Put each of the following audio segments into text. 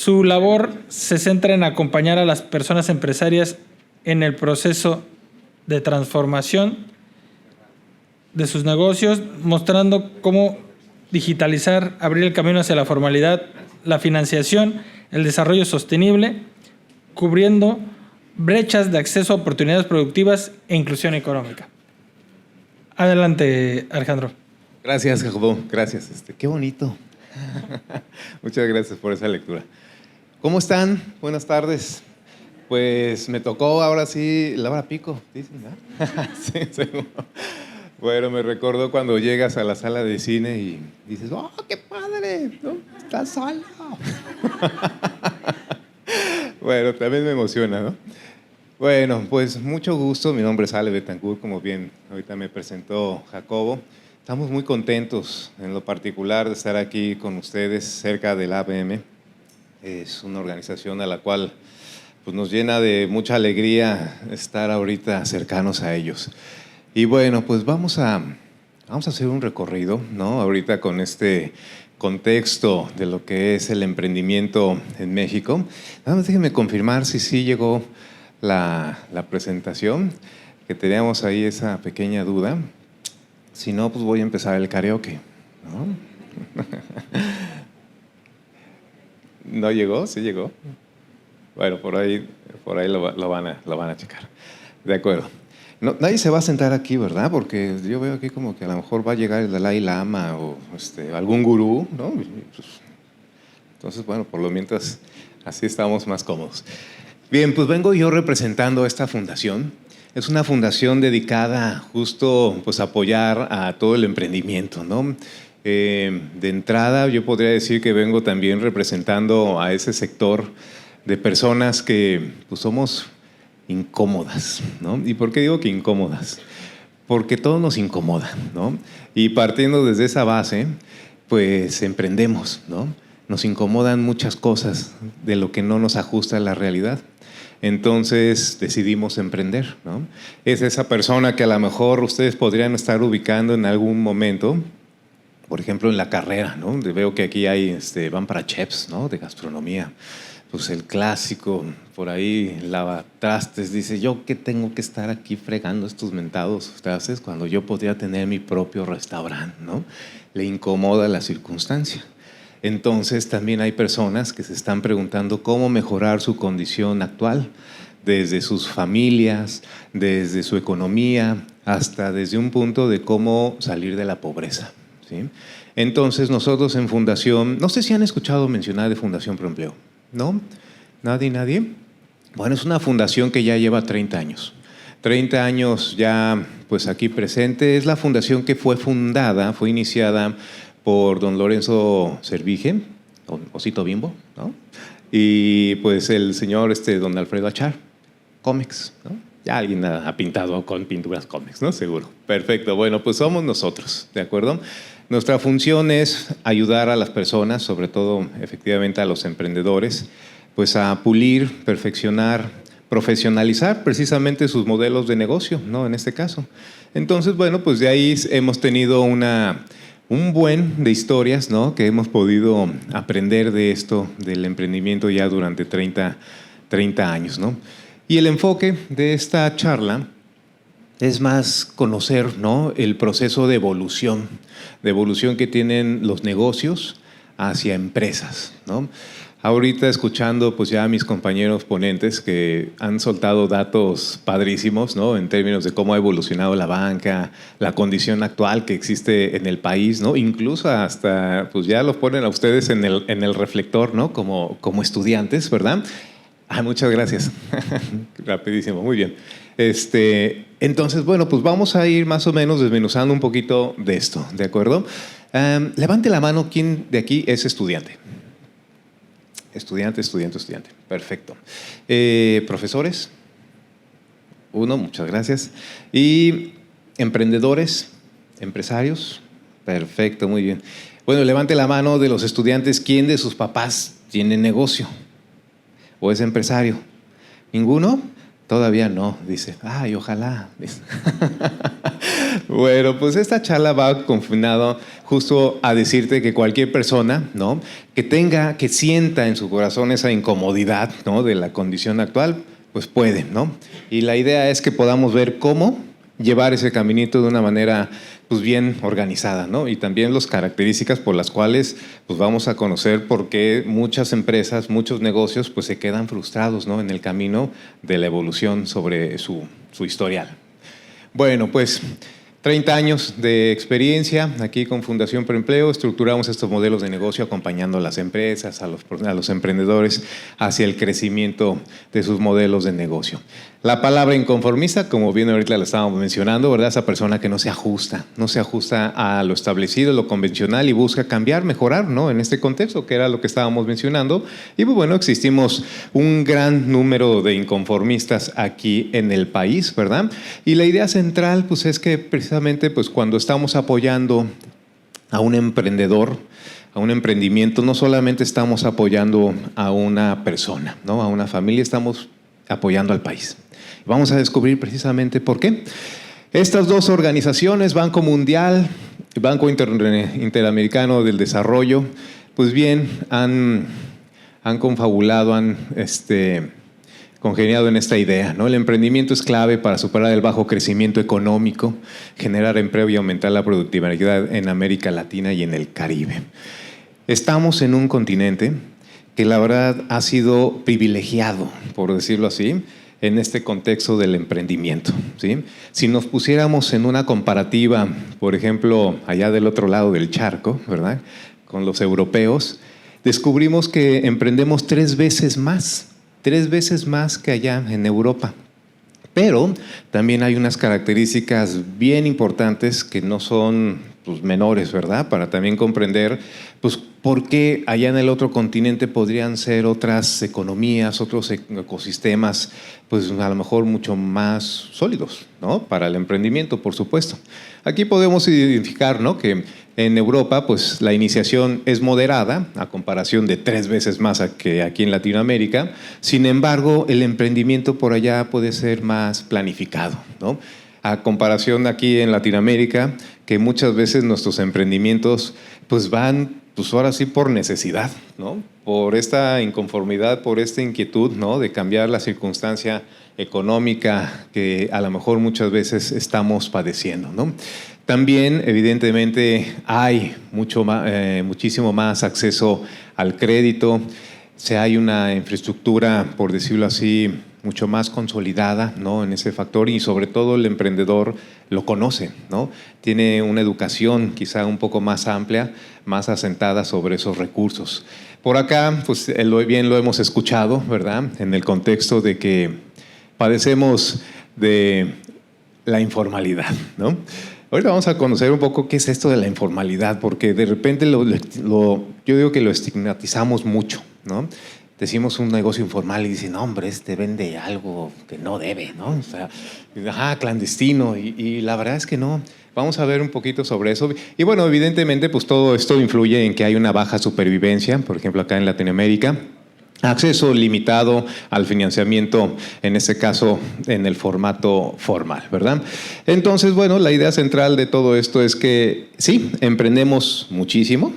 Su labor se centra en acompañar a las personas empresarias en el proceso de transformación de sus negocios, mostrando cómo digitalizar, abrir el camino hacia la formalidad, la financiación, el desarrollo sostenible, cubriendo brechas de acceso a oportunidades productivas e inclusión económica. Adelante, Alejandro. Gracias, Jacobo. Gracias. Qué bonito. Muchas gracias por esa lectura. ¿Cómo están? Buenas tardes. Pues me tocó ahora sí la hora pico, dicen, ¿no? Sí, seguro. Bueno, me recordó cuando llegas a la sala de cine y dices, ¡oh, qué padre! ¿No? ¡Estás solo! Bueno, también me emociona, ¿no? Bueno, pues mucho gusto. Mi nombre es Ale Betancourt, como bien ahorita me presentó Jacobo. Estamos muy contentos, en lo particular, de estar aquí con ustedes cerca del ABM. Es una organización a la cual pues, nos llena de mucha alegría estar ahorita cercanos a ellos. Y bueno, pues vamos a hacer un recorrido, ¿no? Ahorita con este contexto de lo que es el emprendimiento en México. Nada más déjenme confirmar si sí llegó la presentación, que teníamos ahí esa pequeña duda. Si no, pues voy a empezar el karaoke, ¿no? ¿No llegó? ¿Sí llegó? Bueno, por ahí lo van a checar. De acuerdo. No, nadie se va a sentar aquí, ¿verdad? Porque yo veo aquí como que a lo mejor va a llegar el Dalai Lama o algún gurú, ¿no? Entonces, bueno, por lo mientras así estamos más cómodos. Bien, pues vengo yo representando esta fundación. Es una fundación dedicada justo pues, a apoyar a todo el emprendimiento, ¿no? De entrada, yo podría decir que vengo también representando a ese sector de personas que pues, somos incómodas, ¿no? ¿Y por qué digo que incómodas? Porque todo nos incomoda, ¿no? Y partiendo desde esa base, pues emprendemos, ¿no? Nos incomodan muchas cosas de lo que no nos ajusta a la realidad. Entonces decidimos emprender, ¿no? Es esa persona que a lo mejor ustedes podrían estar ubicando en algún momento, por ejemplo en la carrera, ¿no? Veo que aquí hay, van para chefs, ¿no? De gastronomía. Pues el clásico, por ahí lavatrastes, dice, ¿yo qué tengo que estar aquí fregando estos mentados trastes cuando yo podría tener mi propio restaurante, ¿no? Le incomoda la circunstancia. Entonces también hay personas que se están preguntando cómo mejorar su condición actual, desde sus familias, desde su economía, hasta desde un punto de cómo salir de la pobreza, ¿sí? Entonces nosotros en Fundación, no sé si han escuchado mencionar de Fundación Proempleo, ¿no? ¿Nadie? Bueno, es una fundación que ya lleva 30 años. 30 años ya pues aquí presente. Es la fundación que fue iniciada por don Lorenzo Servige, Osito Bimbo, ¿no? Y pues el señor don Alfredo Achar, cómics, ¿no? Ya alguien ha pintado con pinturas cómics, ¿no? Seguro. Perfecto. Bueno, pues somos nosotros, ¿de acuerdo? Nuestra función es ayudar a las personas, sobre todo efectivamente a los emprendedores, pues a pulir, perfeccionar, profesionalizar precisamente sus modelos de negocio, ¿no? En este caso. Entonces, bueno, pues de ahí hemos tenido un buen de historias, ¿no? Que hemos podido aprender de esto, del emprendimiento ya durante 30 años, ¿no? Y el enfoque de esta charla es más conocer, ¿no? El proceso de evolución que tienen los negocios hacia empresas, ¿no? Ahorita escuchando pues ya a mis compañeros ponentes que han soltado datos padrísimos, ¿no? En términos de cómo ha evolucionado la banca, la condición actual que existe en el país, ¿no? Incluso hasta pues ya los ponen a ustedes en el reflector, ¿no? Como estudiantes, ¿verdad? Muchas gracias. Rapidísimo, muy bien. Entonces, bueno, pues vamos a ir más o menos desmenuzando un poquito de esto, ¿de acuerdo? Levante la mano, ¿quién de aquí es estudiante? Estudiante. Perfecto. ¿Profesores? Uno, muchas gracias. ¿Y emprendedores? ¿Empresarios? Perfecto, muy bien. Bueno, levante la mano de los estudiantes, ¿quién de sus papás tiene negocio? ¿O es empresario? ¿Ninguno? Todavía no, dice. Ojalá. Bueno, pues esta charla va confinado justo a decirte que cualquier persona, ¿no?, que sienta en su corazón esa incomodidad, ¿no?, de la condición actual, pues puede, ¿no? Y la idea es que podamos ver cómo llevar ese caminito de una manera pues bien organizada, ¿no? Y también las características por las cuales pues vamos a conocer por qué muchas empresas, muchos negocios pues se quedan frustrados, ¿no?, en el camino de la evolución sobre su historial. Bueno, pues 30 años de experiencia aquí con Fundación Preempleo. Estructuramos estos modelos de negocio acompañando a las empresas, a los emprendedores hacia el crecimiento de sus modelos de negocio. La palabra inconformista, como bien ahorita la estábamos mencionando, ¿verdad? Esa persona que no se ajusta a lo establecido, lo convencional y busca cambiar, mejorar, ¿no?, en este contexto, que era lo que estábamos mencionando. Y pues bueno, existimos un gran número de inconformistas aquí en el país, ¿verdad? Y la idea central pues es que precisamente pues cuando estamos apoyando a un emprendedor, a un emprendimiento, no solamente estamos apoyando a una persona, ¿no?, a una familia, estamos apoyando al país. Vamos a descubrir precisamente por qué. Estas dos organizaciones, Banco Mundial y Banco Interamericano del Desarrollo, pues bien, han confabulado, han congeniado en esta idea, ¿no? El emprendimiento es clave para superar el bajo crecimiento económico, generar empleo y aumentar la productividad en América Latina y en el Caribe. Estamos en un continente que la verdad ha sido privilegiado, por decirlo así, en este contexto del emprendimiento, ¿sí? Si nos pusiéramos en una comparativa, por ejemplo, allá del otro lado del charco, ¿verdad?, con los europeos, descubrimos que emprendemos 3 veces más que allá en Europa. Pero también hay unas características bien importantes que no son pues menores, ¿verdad?, para también comprender pues por qué allá en el otro continente podrían ser otras economías, otros ecosistemas, pues a lo mejor mucho más sólidos, ¿no?, para el emprendimiento, por supuesto. Aquí podemos identificar, ¿no?, que en Europa pues la iniciación es moderada a comparación de 3 veces más que aquí en Latinoamérica. Sin embargo, el emprendimiento por allá puede ser más planificado, ¿no?, a comparación aquí en Latinoamérica, que muchas veces nuestros emprendimientos pues van pues ahora sí por necesidad, ¿no?, por esta inconformidad, por esta inquietud, ¿no?, de cambiar la circunstancia económica que a lo mejor muchas veces estamos padeciendo, ¿no? También, evidentemente, hay muchísimo más acceso al crédito. Hay una infraestructura, por decirlo así, mucho más consolidada, ¿no?, en ese factor, y sobre todo el emprendedor lo conoce, ¿no? Tiene una educación quizá un poco más amplia, más asentada sobre esos recursos. Por acá, pues bien lo hemos escuchado, ¿verdad?, en el contexto de que padecemos de la informalidad, ¿no? Ahorita vamos a conocer un poco qué es esto de la informalidad, porque de repente yo digo que lo estigmatizamos mucho, ¿no? Decimos un negocio informal y dicen, no, hombre, vende algo que no debe, ¿no? O sea, clandestino, y la verdad es que no. Vamos a ver un poquito sobre eso. Y bueno, evidentemente, pues todo esto influye en que hay una baja supervivencia, por ejemplo, acá en Latinoamérica. Acceso limitado al financiamiento, en este caso en el formato formal, ¿verdad? Entonces, bueno, la idea central de todo esto es que sí, emprendemos muchísimo,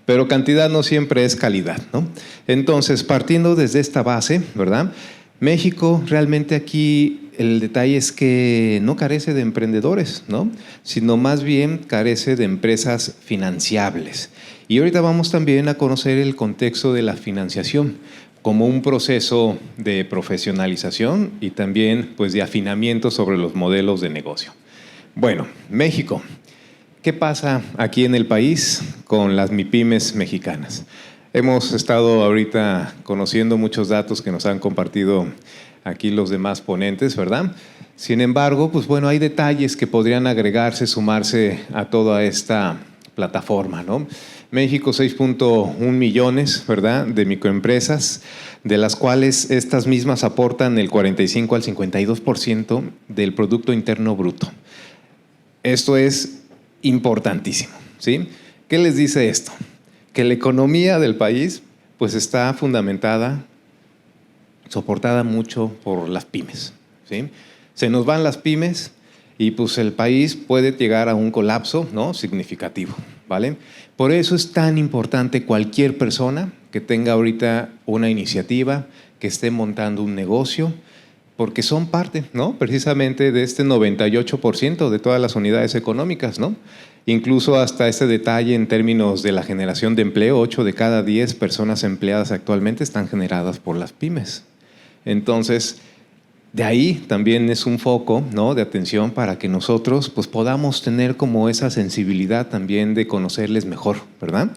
pero cantidad no siempre es calidad, ¿no? Entonces, partiendo desde esta base, ¿verdad?, México realmente aquí el detalle es que no carece de emprendedores, ¿no?, sino más bien carece de empresas financiables. Y ahorita vamos también a conocer el contexto de la financiación como un proceso de profesionalización y también pues de afinamiento sobre los modelos de negocio. Bueno, México. ¿Qué pasa aquí en el país con las MIPYMES mexicanas? Hemos estado ahorita conociendo muchos datos que nos han compartido aquí los demás ponentes, ¿verdad? Sin embargo, pues bueno, hay detalles que podrían agregarse, sumarse a toda esta plataforma, ¿no? México, 6.1 millones, ¿verdad?, de microempresas, de las cuales estas mismas aportan el 45 al 52% del Producto Interno Bruto. Esto es importantísimo, ¿sí? ¿Qué les dice esto? Que la economía del país pues está fundamentada, soportada mucho por las pymes, ¿sí? Se nos van las pymes y pues el país puede llegar a un colapso, ¿no?, significativo, ¿vale? Por eso es tan importante cualquier persona que tenga ahorita una iniciativa, que esté montando un negocio, porque son parte, ¿no?, precisamente de este 98% de todas las unidades económicas, ¿no? Incluso hasta este detalle en términos de la generación de empleo, 8 de cada 10 personas empleadas actualmente están generadas por las pymes. Entonces, de ahí también es un foco, ¿no?, de atención para que nosotros pues, podamos tener como esa sensibilidad también de conocerles mejor, ¿verdad?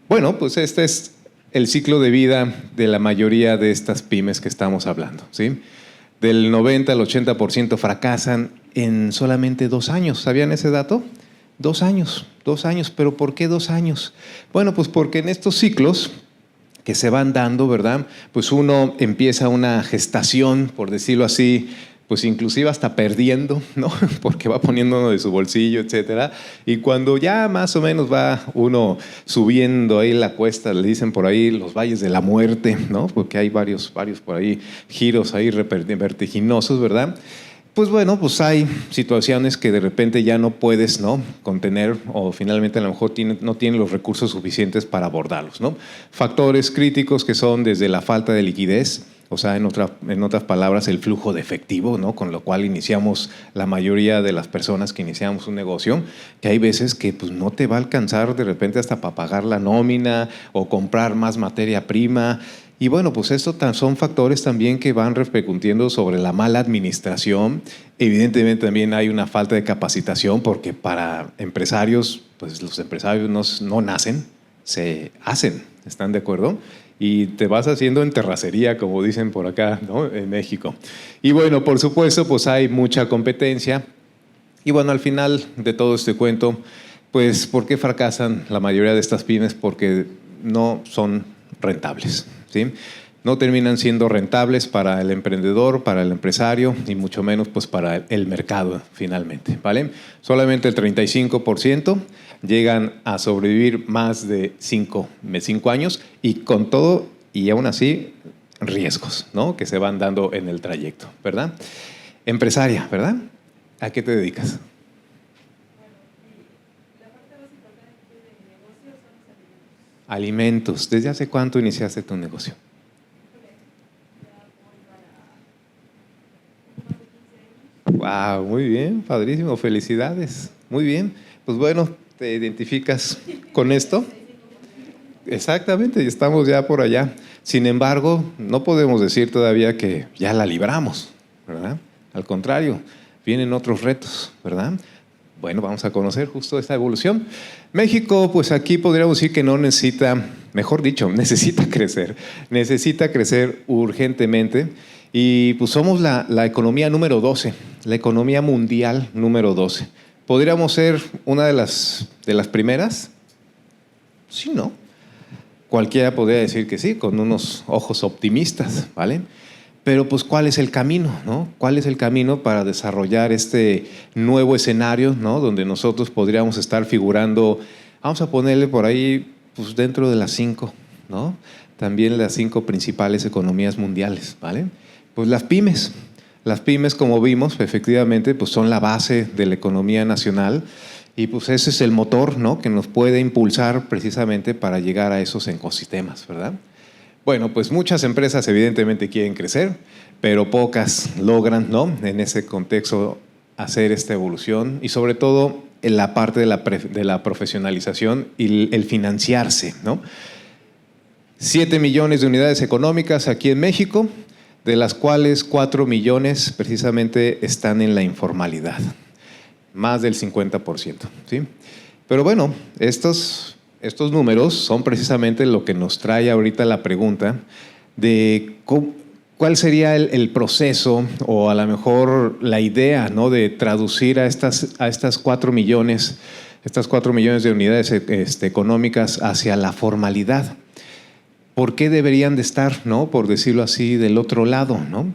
Bueno, pues este es el ciclo de vida de la mayoría de estas pymes que estamos hablando, ¿sí? Del 90 al 80% fracasan en solamente 2 años. ¿Sabían ese dato? 2 años, 2 años. ¿Pero por qué 2 años? Bueno, pues porque en estos ciclos que se van dando, ¿verdad?, pues uno empieza una gestación, por decirlo así, pues inclusive hasta perdiendo, ¿no?, porque va poniendo uno de su bolsillo, etcétera. Y cuando ya más o menos va uno subiendo ahí la cuesta, le dicen por ahí los valles de la muerte, ¿no?, porque hay varios por ahí giros ahí vertiginosos, ¿verdad? Pues bueno, pues hay situaciones que de repente ya no puedes, ¿no?, contener, o finalmente a lo mejor no tienen los recursos suficientes para abordarlos, ¿no? Factores críticos que son desde la falta de liquidez, o sea, en otras palabras, el flujo de efectivo, ¿no?, con lo cual iniciamos la mayoría de las personas que iniciamos un negocio, que hay veces que pues, no te va a alcanzar de repente hasta para pagar la nómina o comprar más materia prima. Y bueno, pues estos son factores también que van repercutiendo sobre la mala administración. Evidentemente también hay una falta de capacitación porque para empresarios, pues los empresarios no nacen, se hacen, ¿están de acuerdo? Y te vas haciendo en terracería, como dicen por acá, ¿no?, en México. Y bueno, por supuesto, pues hay mucha competencia. Y bueno, al final de todo este cuento, pues ¿por qué fracasan la mayoría de estas pymes? Porque no son rentables, ¿sí? No terminan siendo rentables para el emprendedor, para el empresario y mucho menos pues para el mercado finalmente, ¿vale? Solamente el 35% llegan a sobrevivir más de 5 años y con todo y aún así riesgos, ¿no?, que se van dando en el trayecto, ¿verdad? Empresaria, ¿verdad? ¿A qué te dedicas? Alimentos. ¿Desde hace cuánto iniciaste tu negocio? Wow, muy bien, padrísimo, felicidades. Muy bien. Pues bueno, ¿te identificas con esto? Exactamente, y estamos ya por allá. Sin embargo, no podemos decir todavía que ya la libramos, ¿verdad? Al contrario, vienen otros retos, ¿verdad? Bueno, vamos a conocer justo esta evolución. México, pues aquí podríamos decir que no necesita, mejor dicho, necesita crecer urgentemente. Y pues somos la economía número 12, la economía mundial número 12. ¿Podríamos ser una de las primeras? Sí, ¿no? Cualquiera podría decir que sí, con unos ojos optimistas, ¿vale? Pero pues ¿cuál es el camino, no? ¿Cuál es el camino para desarrollar este nuevo escenario, ¿no?, donde nosotros podríamos estar figurando, vamos a ponerle por ahí, pues dentro de las 5, ¿no? También las 5 principales economías mundiales, ¿vale? Pues las pymes. Las pymes, como vimos, efectivamente, pues son la base de la economía nacional y pues ese es el motor, ¿no?, que nos puede impulsar precisamente para llegar a esos ecosistemas, ¿verdad? Bueno, pues muchas empresas evidentemente quieren crecer, pero pocas logran, ¿no?, en ese contexto hacer esta evolución y sobre todo en la parte de la profesionalización y el financiarse, ¿no? 7 millones de unidades económicas aquí en México, de las cuales 4 millones precisamente están en la informalidad, más del 50%, ¿sí? Pero bueno, estos números son precisamente lo que nos trae ahorita la pregunta de cuál sería el proceso o a lo mejor la idea, ¿no?, de traducir a estas 4 millones de unidades económicas hacia la formalidad. ¿Por qué deberían de estar, ¿no?, por decirlo así, del otro lado, ¿no?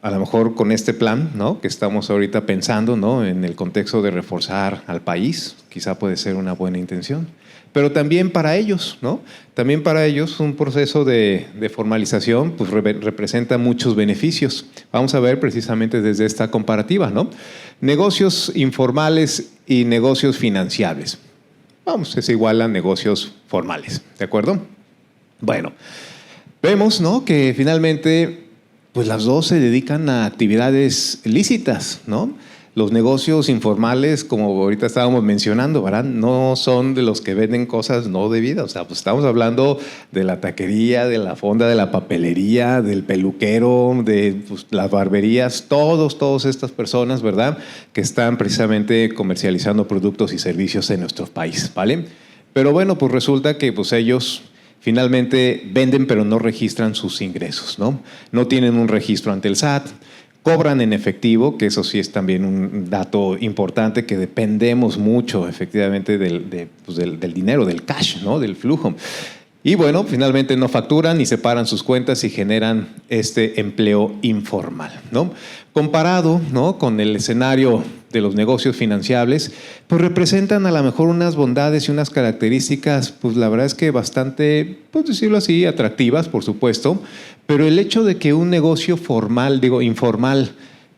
a lo mejor con este plan, ¿no?, que estamos ahorita pensando, ¿no?, en el contexto de reforzar al país, quizá puede ser una buena intención. Pero también para ellos, ¿no? También para ellos un proceso de formalización pues representa muchos beneficios. Vamos a ver precisamente desde esta comparativa, ¿no? Negocios informales y negocios financiables. Vamos, es igual a negocios formales, ¿de acuerdo? Bueno, vemos, ¿no?, que finalmente pues las dos se dedican a actividades lícitas, ¿no? Los negocios informales, como ahorita estábamos mencionando, ¿verdad?, no son de los que venden cosas no debidas. O sea, pues estamos hablando de la taquería, de la fonda, de la papelería, del peluquero, de pues, las barberías, todas estas personas, ¿verdad?, que están precisamente comercializando productos y servicios en nuestro país, ¿vale? Pero bueno, pues resulta que pues ellos finalmente venden pero no registran sus ingresos, ¿no? No tienen un registro ante el SAT, cobran en efectivo, que eso sí es también un dato importante, que dependemos mucho efectivamente del dinero, del cash, ¿no?, del flujo. Y bueno, finalmente no facturan ni separan sus cuentas y generan este empleo informal, ¿no? Comparado, ¿no?, con el escenario de los negocios financiables, pues representan a lo mejor unas bondades y unas características, pues la verdad es que bastante, pues decirlo así, atractivas, por supuesto, pero el hecho de que un negocio informal,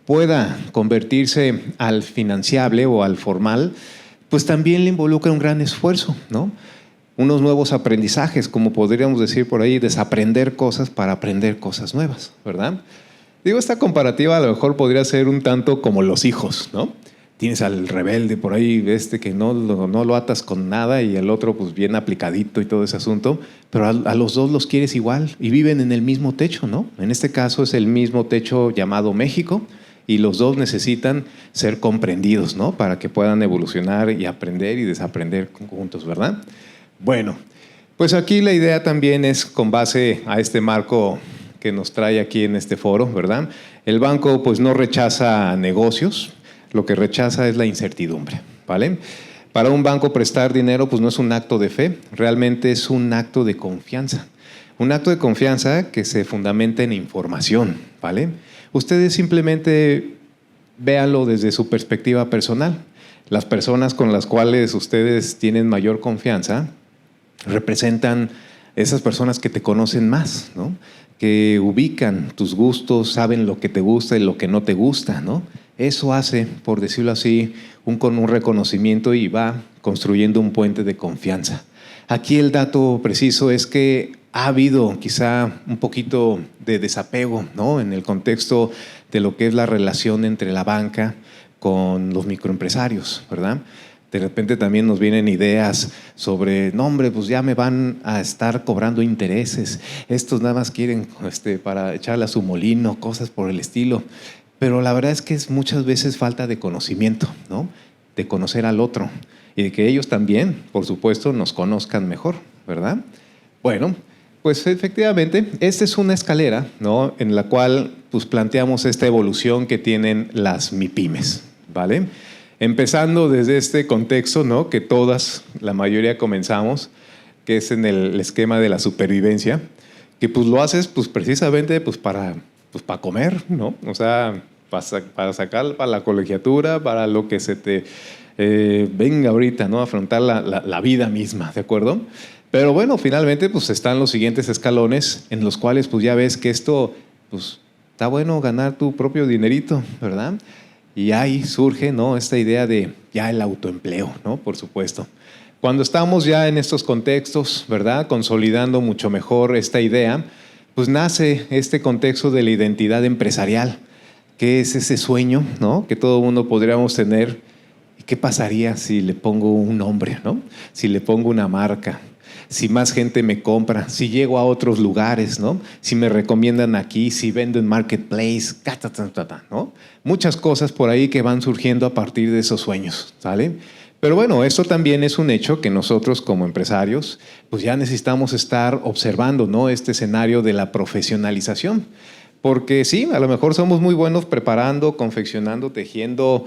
pueda convertirse al financiable o al formal, pues también le involucra un gran esfuerzo, ¿no? Unos nuevos aprendizajes, como podríamos decir por ahí, desaprender cosas para aprender cosas nuevas, ¿verdad? Digo, esta comparativa a lo mejor podría ser un tanto como los hijos, ¿no? Tienes al rebelde por ahí, que no lo atas con nada, y el otro pues bien aplicadito y todo ese asunto, pero a los dos los quieres igual y viven en el mismo techo, ¿no? En este caso es el mismo techo llamado México, y los dos necesitan ser comprendidos, ¿no?, para que puedan evolucionar y aprender y desaprender juntos, ¿verdad? Bueno, pues aquí la idea también es con base a este marco que nos trae aquí en este foro, ¿verdad? El banco pues no rechaza negocios, lo que rechaza es la incertidumbre, ¿vale? Para un banco prestar dinero pues no es un acto de fe, realmente es un acto de confianza. Un acto de confianza que se fundamenta en información, ¿vale? Ustedes simplemente véanlo desde su perspectiva personal. Las personas con las cuales ustedes tienen mayor confianza representan esas personas que te conocen más, ¿no?, que ubican tus gustos, saben lo que te gusta y lo que no te gusta, ¿no? Eso hace, por decirlo así, un reconocimiento y va construyendo un puente de confianza. Aquí el dato preciso es que ha habido quizá un poquito de desapego, ¿no?, en el contexto de lo que es la relación entre la banca con los microempresarios, ¿verdad? De repente también nos vienen ideas sobre, no hombre, pues ya me van a estar cobrando intereses, estos nada más quieren para echarle a su molino, cosas por el estilo. Pero la verdad es que es muchas veces falta de conocimiento, ¿no?, de conocer al otro y de que ellos también, por supuesto, nos conozcan mejor, ¿verdad? Bueno, pues efectivamente, esta es una escalera, ¿no?, en la cual pues planteamos esta evolución que tienen las MIPYMES, ¿vale? Empezando desde este contexto, ¿no?, que la mayoría comenzamos, que es en el esquema de la supervivencia, que pues lo haces pues precisamente pues para comer, ¿no? O sea, para sacar para la colegiatura, para lo que se te venga ahorita, ¿no?, afrontar la vida misma, ¿de acuerdo? Pero bueno, finalmente pues están los siguientes escalones en los cuales pues ya ves que esto pues está bueno ganar tu propio dinerito, ¿verdad? Y ahí surge, ¿no?, esta idea de ya el autoempleo, ¿no?, por supuesto. Cuando estamos ya en estos contextos, ¿verdad?, consolidando mucho mejor esta idea, pues nace este contexto de la identidad empresarial, que es ese sueño, ¿no?, que todo mundo podríamos tener. ¿Y qué pasaría si le pongo un nombre, ¿no?, si le pongo una marca? Si más gente me compra, si llego a otros lugares, ¿no?, si me recomiendan aquí, si vendo en Marketplace, ¿no? Muchas cosas por ahí que van surgiendo a partir de esos sueños, ¿sale? Pero bueno, esto también es un hecho que nosotros como empresarios pues ya necesitamos estar observando, ¿no?, este escenario de la profesionalización. Porque sí, a lo mejor somos muy buenos preparando, confeccionando, tejiendo,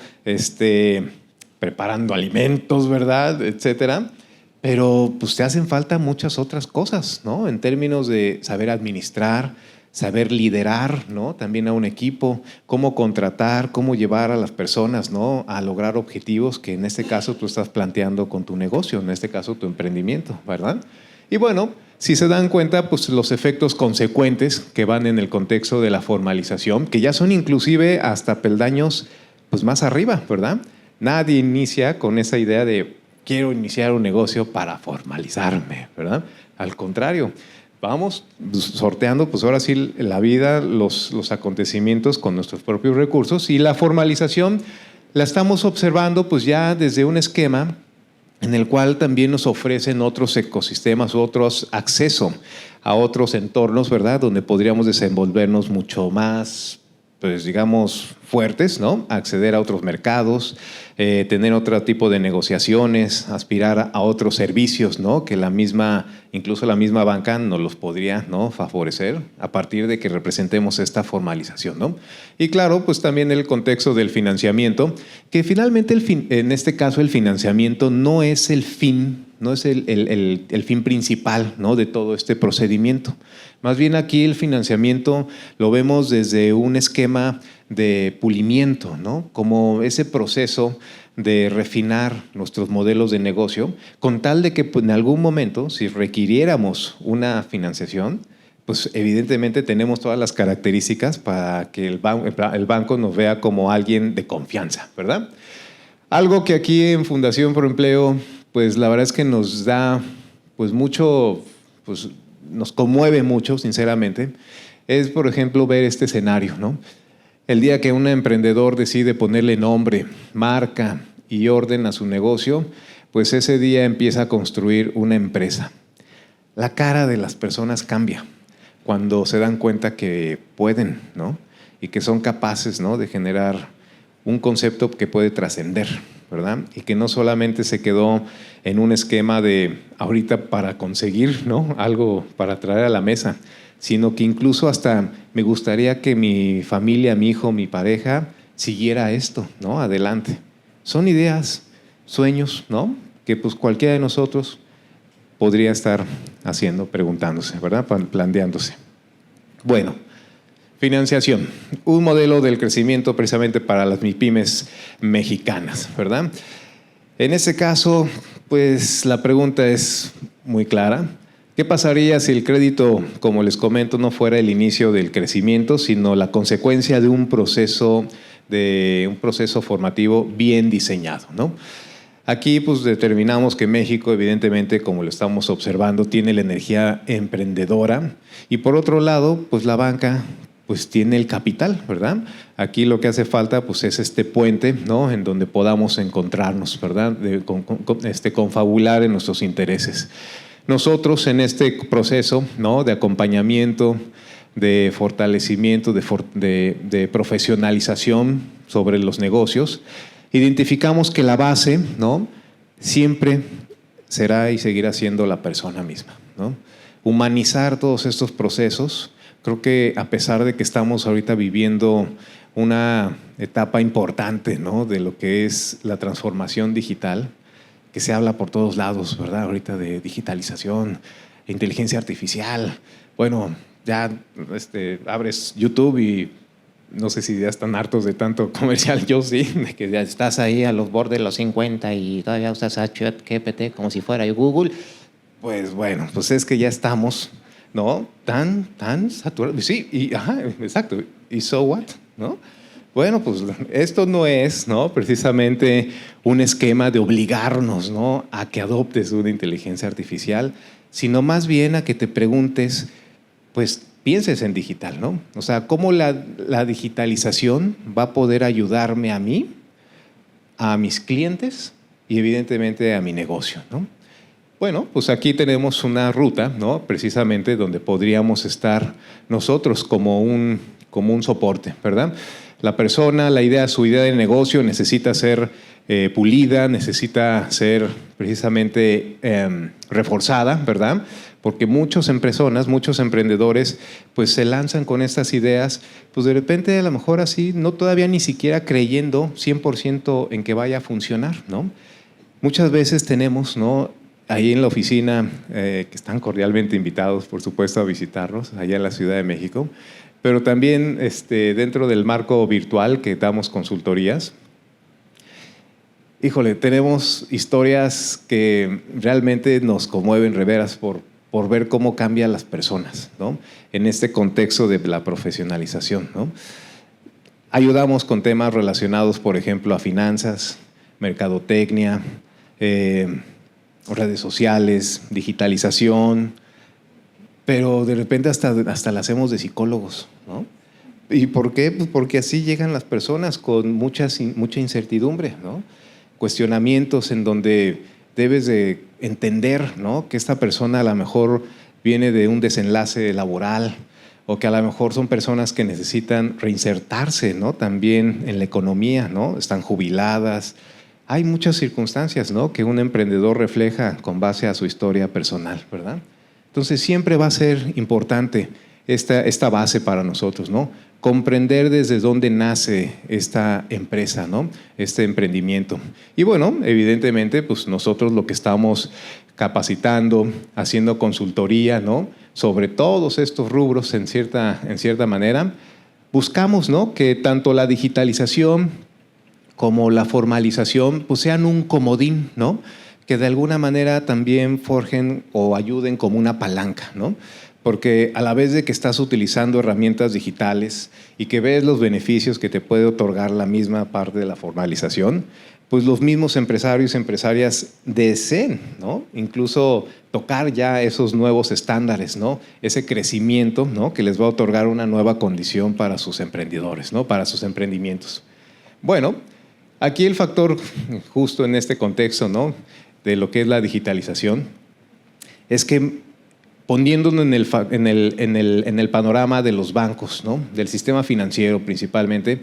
preparando alimentos, ¿verdad?, etcétera. Pero pues te hacen falta muchas otras cosas, ¿no?, en términos de saber administrar, saber liderar, ¿no? También a un equipo, cómo contratar, cómo llevar a las personas, ¿no? A lograr objetivos que en este caso tú estás planteando con tu negocio, en este caso tu emprendimiento, ¿verdad? Y bueno, si se dan cuenta, pues los efectos consecuentes que van en el contexto de la formalización, que ya son inclusive hasta peldaños pues más arriba, ¿verdad? Nadie inicia con esa idea de quiero iniciar un negocio para formalizarme, ¿verdad? Al contrario, vamos sorteando, pues ahora sí, la vida, los acontecimientos con nuestros propios recursos, y la formalización la estamos observando pues ya desde un esquema en el cual también nos ofrecen otros ecosistemas, otros acceso a otros entornos, ¿verdad? Donde podríamos desenvolvernos mucho más, pues digamos, fuertes, ¿no? Acceder a otros mercados, tener otro tipo de negociaciones, aspirar a otros servicios, ¿no? Que incluso la misma banca nos los podría, ¿no? Favorecer a partir de que representemos esta formalización, ¿no? Y claro, pues también el contexto del financiamiento, que finalmente en este caso el financiamiento no es el fin, no es el fin principal, ¿no? De todo este procedimiento. Más bien aquí el financiamiento lo vemos desde un esquema de pulimiento, ¿no? Como ese proceso de refinar nuestros modelos de negocio, con tal de que pues, en algún momento, si requiriéramos una financiación, pues evidentemente tenemos todas las características para que el banco nos vea como alguien de confianza, ¿verdad? Algo que aquí en Fundación por Empleo, pues la verdad es que nos da pues mucho, pues nos conmueve mucho, sinceramente, es por ejemplo ver este escenario, ¿no? El día que un emprendedor decide ponerle nombre, marca y orden a su negocio, pues ese día empieza a construir una empresa. La cara de las personas cambia cuando se dan cuenta que pueden, ¿no? Y que son capaces, ¿no? De generar un concepto que puede trascender, ¿verdad? Y que no solamente se quedó en un esquema de ahorita para conseguir, ¿no? Algo para traer a la mesa, sino que incluso hasta me gustaría que mi familia, mi hijo, mi pareja siguiera esto, ¿no? Adelante. Son ideas, sueños, ¿no? Que pues cualquiera de nosotros podría estar haciendo, preguntándose, ¿verdad? Planteándose. Bueno, financiación, un modelo del crecimiento precisamente para las MIPYMES mexicanas, ¿verdad? En ese caso, pues la pregunta es muy clara. ¿Qué pasaría si el crédito, como les comento, no fuera el inicio del crecimiento, sino la consecuencia de un proceso formativo bien diseñado, ¿no? Aquí pues determinamos que México, evidentemente, como lo estamos observando, tiene la energía emprendedora, y por otro lado, pues la banca pues tiene el capital, ¿verdad? Aquí lo que hace falta pues es este puente, ¿no? En donde podamos encontrarnos, ¿verdad? Confabular en nuestros intereses. Nosotros en este proceso, ¿no? De acompañamiento, de fortalecimiento, de profesionalización sobre los negocios, identificamos que la base, ¿no? Siempre será y seguirá siendo la persona misma, ¿no? Humanizar todos estos procesos. Creo que a pesar de que estamos ahorita viviendo una etapa importante, ¿no? De lo que es la transformación digital, que se habla por todos lados, ¿verdad? Ahorita de digitalización, inteligencia artificial. Bueno, ya abres YouTube y no sé si ya están hartos de tanto comercial, yo sí, de que ya estás ahí a los bordes de los 50 y todavía usas ChatGPT como si fuera Google. Pues bueno, pues es que ya estamos, ¿no? Tan saturados. Sí, exacto. ¿Y so what? ¿No? Bueno, pues esto no es, ¿no? Precisamente un esquema de obligarnos, ¿no? A que adoptes una inteligencia artificial, sino más bien a que te preguntes, pues pienses en digital, ¿no? O sea, ¿cómo la digitalización va a poder ayudarme a mí, a mis clientes y evidentemente a mi negocio, ¿no? Bueno, pues aquí tenemos una ruta, ¿no? Precisamente donde podríamos estar nosotros como un soporte, ¿verdad? La persona, su idea de negocio necesita ser pulida, necesita ser precisamente reforzada, ¿verdad? Porque muchas personas, muchos emprendedores, pues se lanzan con estas ideas, pues de repente a lo mejor así, no todavía ni siquiera creyendo 100% en que vaya a funcionar, ¿no? Muchas veces tenemos, ¿no? ahí en la oficina, que están cordialmente invitados, por supuesto, a visitarnos allá en la Ciudad de México, pero también dentro del marco virtual que damos consultorías. Híjole, tenemos historias que realmente nos conmueven, Reveras, por ver cómo cambian las personas, ¿no? En este contexto de la profesionalización, ¿no? Ayudamos con temas relacionados, por ejemplo, a finanzas, mercadotecnia, redes sociales, digitalización, pero de repente hasta la hacemos de psicólogos, ¿no? ¿Y por qué? Pues porque así llegan las personas con mucha incertidumbre, ¿no? Cuestionamientos en donde debes de entender, ¿no?, que esta persona a lo mejor viene de un desenlace laboral o que a lo mejor son personas que necesitan reinsertarse, ¿no?, también en la economía, ¿no? Están jubiladas. Hay muchas circunstancias, ¿no?, que un emprendedor refleja con base a su historia personal, ¿verdad? Entonces siempre va a ser importante esta base para nosotros, ¿no? Comprender desde dónde nace esta empresa, ¿no?, este emprendimiento. Y bueno, evidentemente, pues nosotros lo que estamos capacitando, haciendo consultoría, ¿no?, sobre todos estos rubros en cierta manera, buscamos, ¿no?, que tanto la digitalización como la formalización pues sean un comodín, ¿no?, que de alguna manera también forjen o ayuden como una palanca, ¿no? Porque a la vez de que estás utilizando herramientas digitales y que ves los beneficios que te puede otorgar la misma parte de la formalización, pues los mismos empresarios y empresarias deseen, ¿no?, incluso tocar ya esos nuevos estándares, ¿no?, ese crecimiento, ¿no?, que les va a otorgar una nueva condición para sus emprendedores, ¿no?, para sus emprendimientos. Bueno, aquí el factor justo en este contexto, ¿no?, de lo que es la digitalización es que poniéndonos en el panorama de los bancos, ¿no?, del sistema financiero principalmente,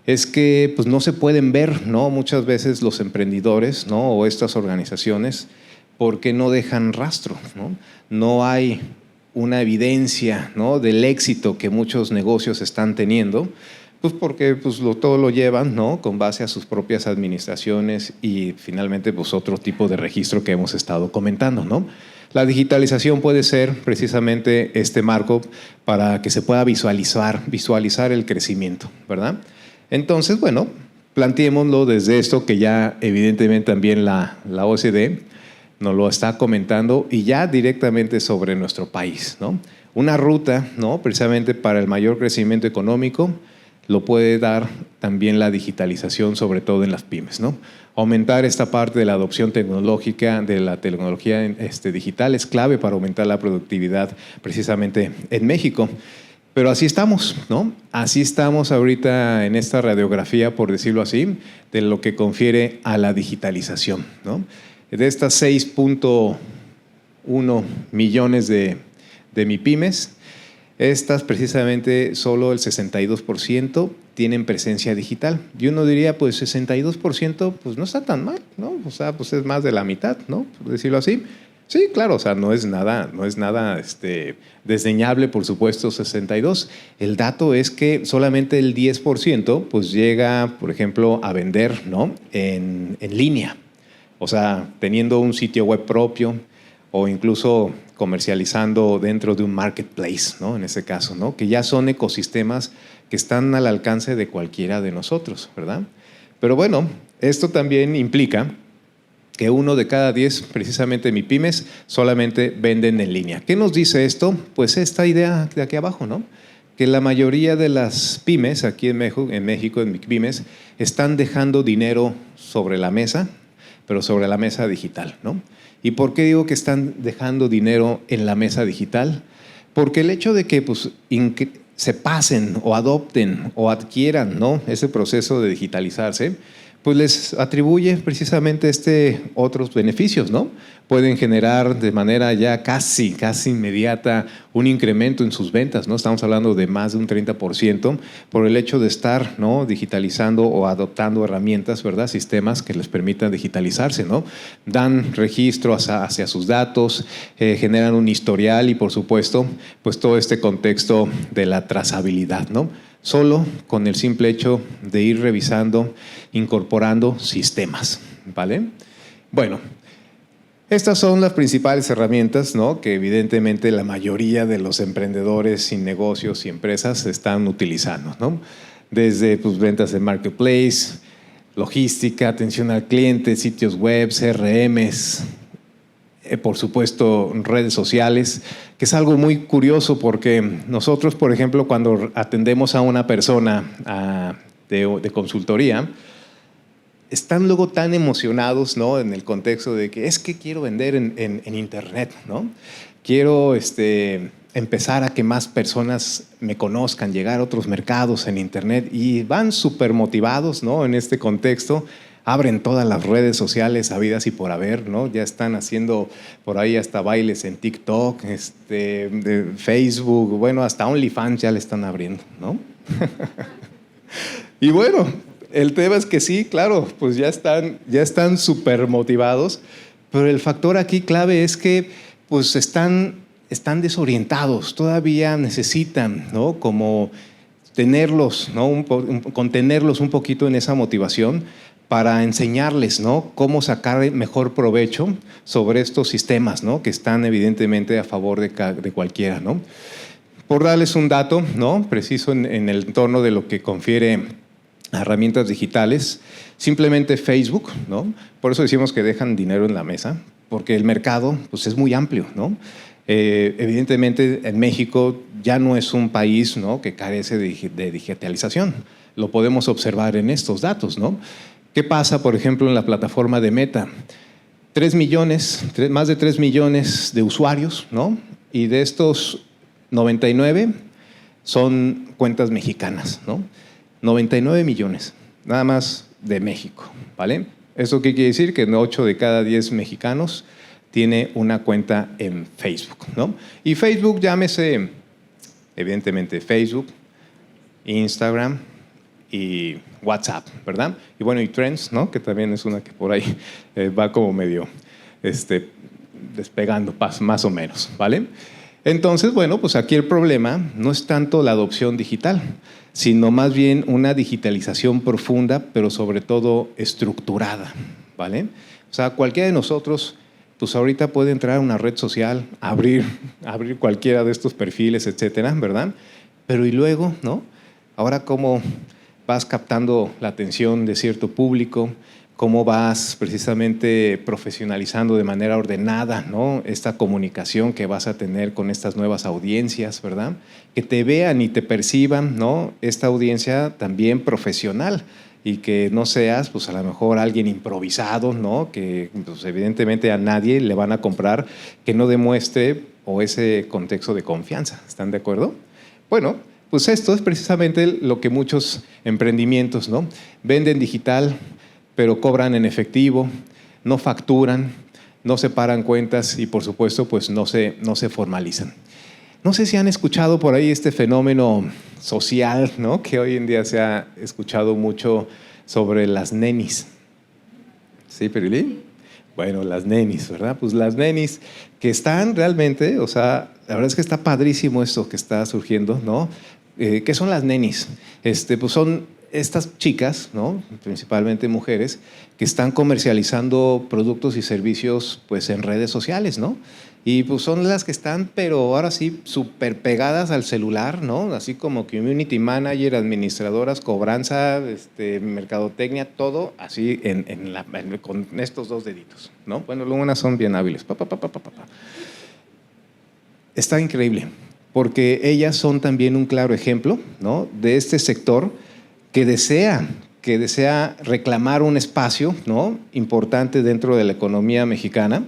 es que pues, no se pueden ver, ¿no?, muchas veces los emprendedores, ¿no?, o estas organizaciones porque no dejan rastro, ¿no? No hay una evidencia, ¿no?, del éxito que muchos negocios están teniendo, pues porque pues, todo lo llevan, ¿no?, con base a sus propias administraciones y finalmente pues, otro tipo de registro que hemos estado comentando, ¿no? La digitalización puede ser precisamente este marco para que se pueda visualizar el crecimiento, ¿verdad? Entonces, bueno, planteémoslo desde esto que ya evidentemente también la OCDE nos lo está comentando y ya directamente sobre nuestro país, ¿no? Una ruta, ¿no?, precisamente para el mayor crecimiento económico lo puede dar también la digitalización, sobre todo en las pymes, ¿no? Aumentar esta parte de la adopción tecnológica, de la tecnología digital, es clave para aumentar la productividad precisamente en México. Pero así estamos, ¿no? Así estamos ahorita en esta radiografía, por decirlo así, de lo que confiere a la digitalización, ¿no? De estas 6.1 millones de MIPYMES, estas precisamente solo el 62% tienen presencia digital. Y uno diría, pues 62% pues no está tan mal, ¿no? O sea, pues es más de la mitad, ¿no?, por decirlo así. Sí, claro, o sea, no es nada desdeñable, por supuesto, 62. El dato es que solamente el 10% pues llega, por ejemplo, a vender, ¿no?, en línea. O sea, teniendo un sitio web propio o incluso comercializando dentro de un marketplace, ¿no?, en ese caso, ¿no?, que ya son ecosistemas que están al alcance de cualquiera de nosotros, ¿verdad? Pero bueno, esto también implica que 1 de cada 10 precisamente MIPYMES solamente venden en línea. ¿Qué nos dice esto? Pues esta idea de aquí abajo, ¿no?, que la mayoría de las pymes aquí en México, en MIPYMES, están dejando dinero sobre la mesa, pero sobre la mesa digital, ¿no? ¿Y por qué digo que están dejando dinero en la mesa digital? Porque el hecho de que pues, se pasen o adopten o adquieran, ¿no?, ese proceso de digitalizarse, pues les atribuye precisamente otros beneficios, ¿no? Pueden generar de manera ya casi inmediata un incremento en sus ventas, ¿no? Estamos hablando de más de un 30% por el hecho de estar, ¿no?, digitalizando o adoptando herramientas, ¿verdad?, sistemas que les permitan digitalizarse, ¿no? Dan registro hacia sus datos, generan un historial y, por supuesto, pues todo este contexto de la trazabilidad, ¿no? Solo con el simple hecho de ir revisando, incorporando sistemas, ¿vale? Bueno, Estas son las principales herramientas, ¿no?, que evidentemente la mayoría de los emprendedores y negocios y empresas están utilizando, ¿no? Desde pues, ventas de marketplace, logística, atención al cliente, sitios web, CRMs, por supuesto redes sociales, que es algo muy curioso porque nosotros, por ejemplo, cuando atendemos a una persona de consultoría, están luego tan emocionados, ¿no?, en el contexto de que es que quiero vender en Internet, ¿no? Quiero empezar a que más personas me conozcan, llegar a otros mercados en Internet, y van súper motivados, ¿no?, en este contexto. Abren todas las redes sociales habidas y por haber, ¿no? Ya están haciendo por ahí hasta bailes en TikTok, de Facebook, bueno, hasta OnlyFans ya le están abriendo, ¿no? Y bueno, el tema es que sí, claro, pues ya están súper motivados, pero el factor aquí clave es que pues están desorientados, todavía necesitan, ¿no?, como tenerlos, ¿no?, contenerlos un poquito en esa motivación para enseñarles, ¿no?, cómo sacar mejor provecho sobre estos sistemas, ¿no?, que están evidentemente a favor de cualquiera, ¿no? Por darles un dato, ¿no?, preciso en el entorno de lo que confiere herramientas digitales, simplemente Facebook, ¿no? Por eso decimos que dejan dinero en la mesa, porque el mercado pues, es muy amplio, ¿no? Evidentemente en México ya no es un país, ¿no?, que carece de digitalización. Lo podemos observar en estos datos, ¿no? ¿Qué pasa, por ejemplo, en la plataforma de Meta? Más de 3 millones de usuarios, ¿no? Y de estos 99 son cuentas mexicanas, ¿no? 99 millones, nada más de México, ¿vale? ¿Eso qué quiere decir? Que 8 de cada 10 mexicanos tiene una cuenta en Facebook, ¿no? Y Facebook, llámese, evidentemente, Facebook, Instagram y WhatsApp, ¿verdad? Y bueno, y Trends, ¿no?, que también es una que por ahí va como medio despegando más o menos, ¿vale? Entonces, bueno, pues aquí el problema no es tanto la adopción digital, sino más bien una digitalización profunda, pero sobre todo estructurada, ¿vale? O sea, cualquiera de nosotros, pues ahorita puede entrar a una red social, abrir cualquiera de estos perfiles, etcétera, ¿verdad? Pero y luego, ¿no? Ahora, ¿cómo vas captando la atención de cierto público? ¿Cómo vas precisamente profesionalizando de manera ordenada, ¿no?, esta comunicación que vas a tener con estas nuevas audiencias, ¿verdad? Que te vean y te perciban, ¿no?, esta audiencia también profesional, y que no seas, pues a lo mejor alguien improvisado, ¿no?, que pues, evidentemente a nadie le van a comprar, que no demuestre o ese contexto de confianza. ¿Están de acuerdo? Bueno, pues esto es precisamente lo que muchos emprendimientos, ¿no?, venden digital, pero cobran en efectivo, no facturan, no separan cuentas y, por supuesto, pues no se formalizan. No sé si han escuchado por ahí este fenómeno social, ¿no?, que hoy en día se ha escuchado mucho sobre las nenis. ¿Sí, Pirilín? Bueno, las nenis, ¿verdad? Pues las nenis que están realmente, o sea, la verdad es que está padrísimo esto que está surgiendo, ¿no? ¿Qué son las nenis? Pues son estas chicas, ¿no?, principalmente mujeres, que están comercializando productos y servicios pues, en redes sociales, ¿no? Y pues son las que están, pero ahora sí, súper pegadas al celular, ¿no? Así como community manager, administradoras, cobranza, mercadotecnia, todo así con estos 2 deditos, ¿no? Bueno, unas son bien hábiles. Está increíble, porque ellas son también un claro ejemplo, ¿no?, de este sector que desea reclamar un espacio, ¿no?, importante dentro de la economía mexicana,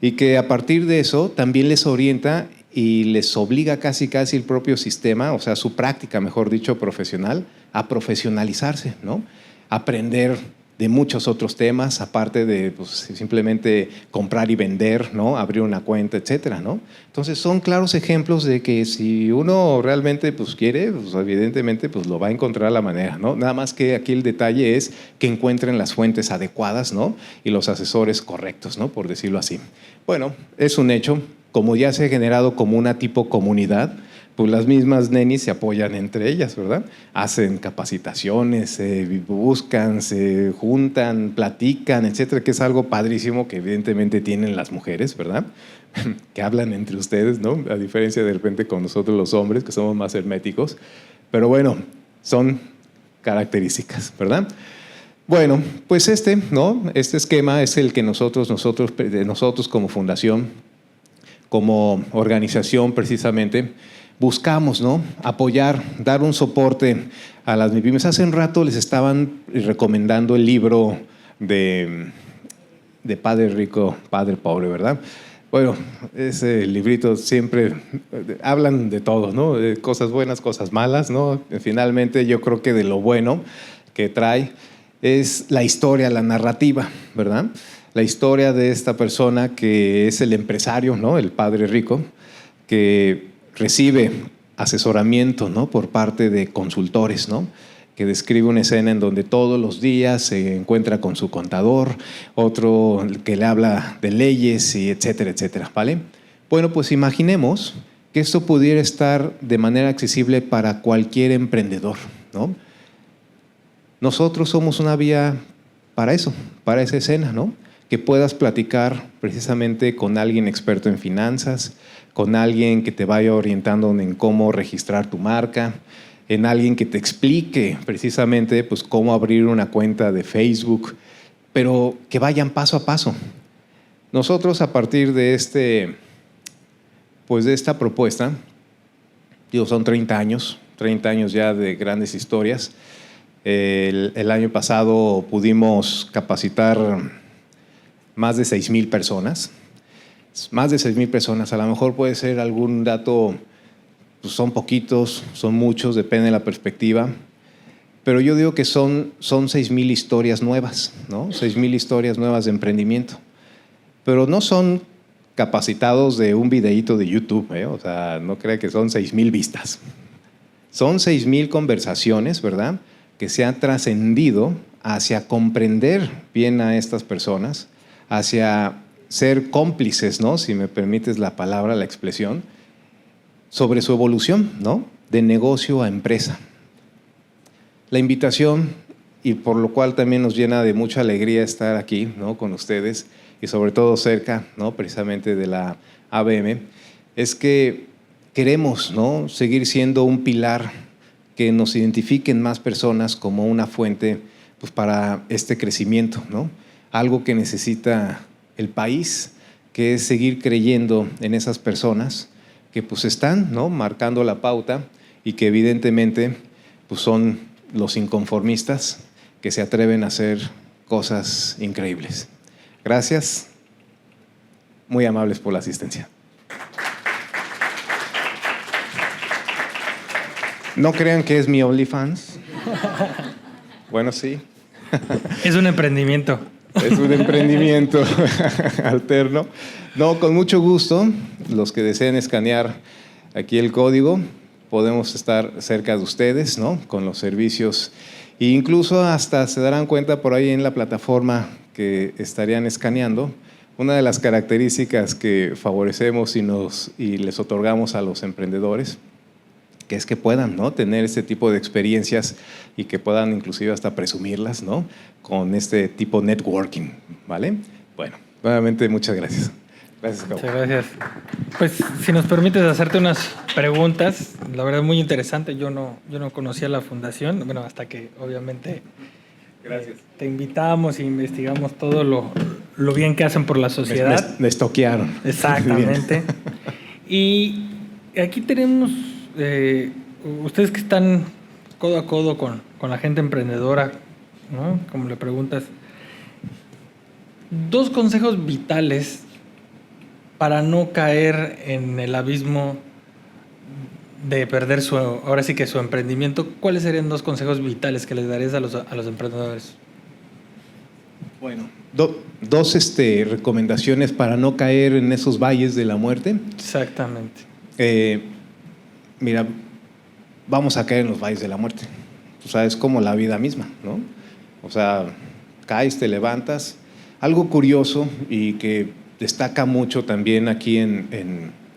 y que a partir de eso también les orienta y les obliga casi el propio sistema, o sea, su práctica, mejor dicho, profesional, a profesionalizarse, ¿no?, aprender de muchos otros temas, aparte de pues, simplemente comprar y vender, ¿no?, abrir una cuenta, etcétera, ¿no? Entonces son claros ejemplos de que si uno realmente pues, quiere, pues, evidentemente pues, lo va a encontrar la manera, ¿no? Nada más que aquí el detalle es que encuentren las fuentes adecuadas, ¿no?, y los asesores correctos, ¿no?, por decirlo así. Bueno, es un hecho, como ya se ha generado como una tipo comunidad, pues las mismas nenis se apoyan entre ellas, ¿verdad? Hacen capacitaciones, se buscan, se juntan, platican, etcétera, que es algo padrísimo que evidentemente tienen las mujeres, ¿verdad? Que hablan entre ustedes, ¿no? A diferencia de repente con nosotros los hombres, que somos más herméticos. Pero bueno, son características, ¿verdad? Bueno, pues ¿no? Este esquema es el que nosotros como fundación, como organización precisamente, buscamos, ¿no? Apoyar, dar un soporte a las MIPYMES. Hace un rato les estaban recomendando el libro de Padre Rico, Padre Pobre, ¿verdad? Bueno, ese librito siempre hablan de todo, ¿no? De cosas buenas, cosas malas, ¿no? Finalmente yo creo que de lo bueno que trae es la historia, la narrativa, ¿verdad? La historia de esta persona que es el empresario, ¿no? El Padre Rico, que recibe asesoramiento, ¿no? Por parte de consultores, ¿no? Que describe una escena en donde todos los días se encuentra con su contador, otro que le habla de leyes, y etcétera, etcétera, ¿vale? Bueno, pues imaginemos que esto pudiera estar de manera accesible para cualquier emprendedor, ¿no? Nosotros somos una vía para eso, para esa escena, ¿no? Que puedas platicar precisamente con alguien experto en finanzas, con alguien que te vaya orientando en cómo registrar tu marca, en alguien que te explique precisamente pues, cómo abrir una cuenta de Facebook, pero que vayan paso a paso. Nosotros a partir de pues de esta propuesta, digo, son 30 años ya de grandes historias. El año pasado pudimos capacitar más de 6,000 personas. Más de 6,000 personas, a lo mejor puede ser algún dato, pues son poquitos, son muchos, depende de la perspectiva, pero yo digo que son 6,000 historias nuevas, ¿no? 6,000 historias nuevas de emprendimiento, pero no son capacitados de un videíto de YouTube, ¿eh? O sea, no crea que son 6,000 vistas. Son 6,000 conversaciones, ¿verdad?, que se han trascendido hacia comprender bien a estas personas, hacia ser cómplices, ¿no? Si me permites la palabra, la expresión, sobre su evolución, ¿no? De negocio a empresa. La invitación, y por lo cual también nos llena de mucha alegría estar aquí, ¿no? Con ustedes y sobre todo cerca, ¿no? Precisamente de la ABM, es que queremos, ¿no? Seguir siendo un pilar que nos identifiquen más personas como una fuente pues, para este crecimiento, ¿no? Algo que necesita el país, que es seguir creyendo en esas personas que pues están, ¿no? Marcando la pauta y que evidentemente pues, son los inconformistas que se atreven a hacer cosas increíbles. Gracias, muy amables por la asistencia. No crean que es mi OnlyFans. Bueno, sí. Es un emprendimiento. Es un emprendimiento alterno. No, con mucho gusto. Los que deseen escanear aquí el código, podemos estar cerca de ustedes, ¿no? Con los servicios. E incluso hasta se darán cuenta por ahí en la plataforma que estarían escaneando. Una de las características que favorecemos y les otorgamos a los emprendedores, que es que puedan, ¿no? Tener este tipo de experiencias y que puedan inclusive hasta presumirlas, ¿no? Con este tipo de networking, ¿vale? Bueno, nuevamente muchas gracias. Gracias, Cabo. Muchas gracias. Pues si nos permites hacerte unas preguntas, la verdad muy interesante. Yo no conocía la fundación, bueno, hasta que obviamente Gracias. Te invitamos e investigamos todo lo bien que hacen por la sociedad. Me estoquearon. Exactamente. Y aquí tenemos, ustedes que están codo a codo con la gente emprendedora, ¿no? Como le preguntas, 2 consejos vitales para no caer en el abismo de perder ahora sí que su emprendimiento. ¿Cuáles serían 2 consejos vitales que les darías a los emprendedores? Bueno, dos recomendaciones para no caer en esos valles de la muerte. Exactamente. Mira, vamos a caer en los valles de la muerte. O sea, es como la vida misma, ¿no? O sea, caes, te levantas. Algo curioso y que destaca mucho también aquí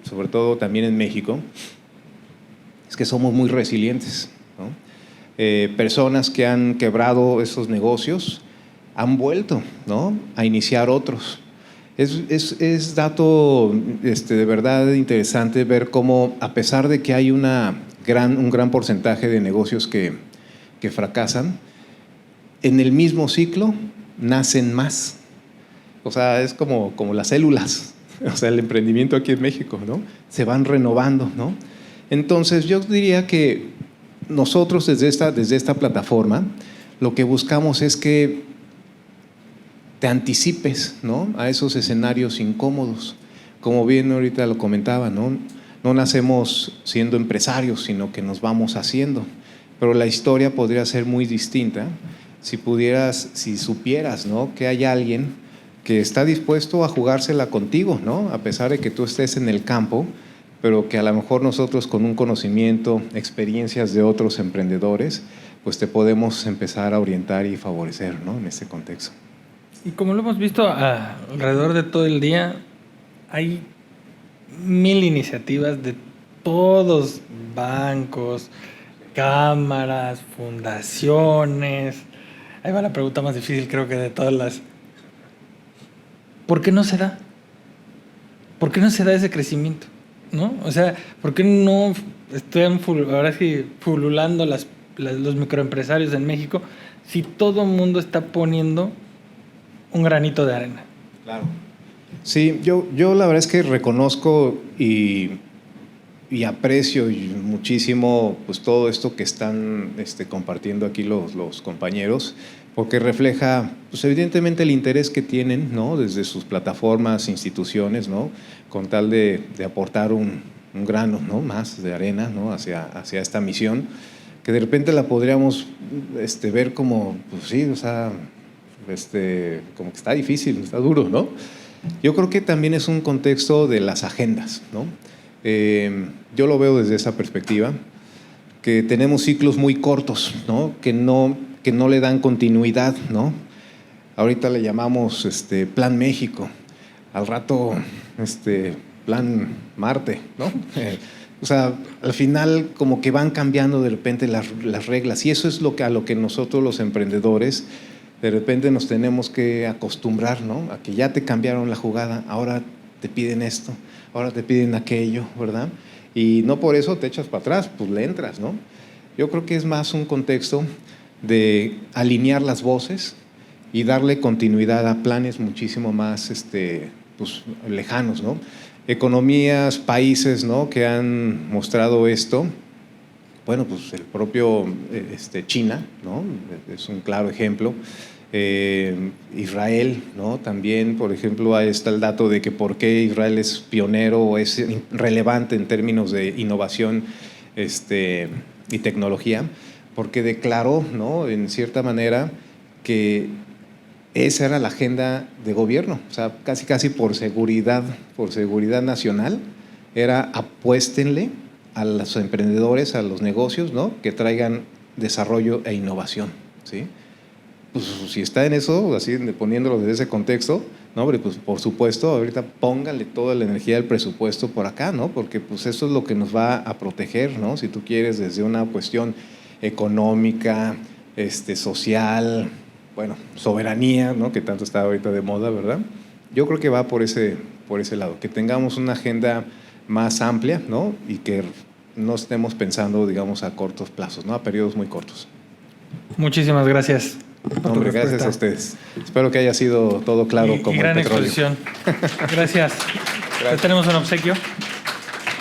sobre todo también en México, que somos muy resilientes, ¿no? Personas que han quebrado esos negocios han vuelto, ¿no?, a iniciar otros. Es dato de verdad interesante ver cómo, a pesar de que hay un gran porcentaje de negocios que fracasan, en el mismo ciclo nacen más. O sea, es como las células, o sea, el emprendimiento aquí en México, ¿no? Se van renovando, ¿no? Entonces, yo diría que nosotros desde esta plataforma lo que buscamos es que te anticipes, ¿no?, a esos escenarios incómodos. Como bien ahorita lo comentaba, ¿no? No nacemos siendo empresarios, sino que nos vamos haciendo. Pero la historia podría ser muy distinta si supieras, ¿no?, que hay alguien que está dispuesto a jugársela contigo, ¿no?, a pesar de que tú estés en el campo, pero que a lo mejor nosotros con un conocimiento, experiencias de otros emprendedores, pues te podemos empezar a orientar y favorecer, ¿no?, en este contexto. Y como lo hemos visto alrededor de todo el día, hay 1000 iniciativas de todos, bancos, cámaras, fundaciones. Ahí va la pregunta más difícil, creo que de todas las. ¿Por qué no se da? ¿Por qué no se da ese crecimiento? ¿No? O sea, ¿por qué no están ahora sí fululando los microempresarios en México si todo el mundo está poniendo un granito de arena? Claro. Sí, yo la verdad es que reconozco y aprecio muchísimo pues todo esto que están compartiendo aquí los compañeros, porque refleja pues evidentemente el interés que tienen, ¿no?, desde sus plataformas, instituciones, ¿no?, con tal de aportar un grano, ¿no?, más de arena, ¿no?, hacia esta misión, que de repente la podríamos ver como, pues sí, o sea, como que está difícil, está duro, ¿no? Yo creo que también es un contexto de las agendas, ¿no? Yo lo veo desde esa perspectiva, que tenemos ciclos muy cortos, ¿no?, que no le dan continuidad, ¿no? Ahorita le llamamos Plan México, al rato Plan Marte, ¿no? O sea, al final como que van cambiando de repente las reglas, y eso es a lo que nosotros los emprendedores de repente nos tenemos que acostumbrar, ¿no?, a que ya te cambiaron la jugada, ahora te piden esto, ahora te piden aquello, ¿verdad? Y no por eso te echas para atrás, pues le entras, ¿no? Yo creo que es más un contexto de alinear las voces y darle continuidad a planes muchísimo más pues, lejanos, ¿no? Economías, países, ¿no?, que han mostrado esto. Bueno, pues el propio China, ¿no?, es un claro ejemplo. Israel, ¿no?, también, por ejemplo, ahí está el dato de que por qué Israel es pionero o es relevante en términos de innovación y tecnología, porque declaró, ¿no?, en cierta manera que esa era la agenda de gobierno, o sea, casi por seguridad nacional, era apuéstenle a los emprendedores, a los negocios, ¿no?, que traigan desarrollo e innovación, ¿sí? Pues si está en eso, así poniéndolo desde ese contexto, no, hombre, pues por supuesto, ahorita pónganle toda la energía del presupuesto por acá, ¿no? Porque pues eso es lo que nos va a proteger, ¿no? Si tú quieres, desde una cuestión económica, social, bueno, soberanía, ¿no?, que tanto está ahorita de moda, ¿verdad? Yo creo que va por ese lado, que tengamos una agenda más amplia, ¿no?, y que no estemos pensando, digamos, a cortos plazos, ¿no?, a periodos muy cortos. Muchísimas gracias. Hombre, gracias a ustedes. Espero que haya sido todo claro como gran el petróleo. exposición. Gracias. ¿Ya tenemos un obsequio?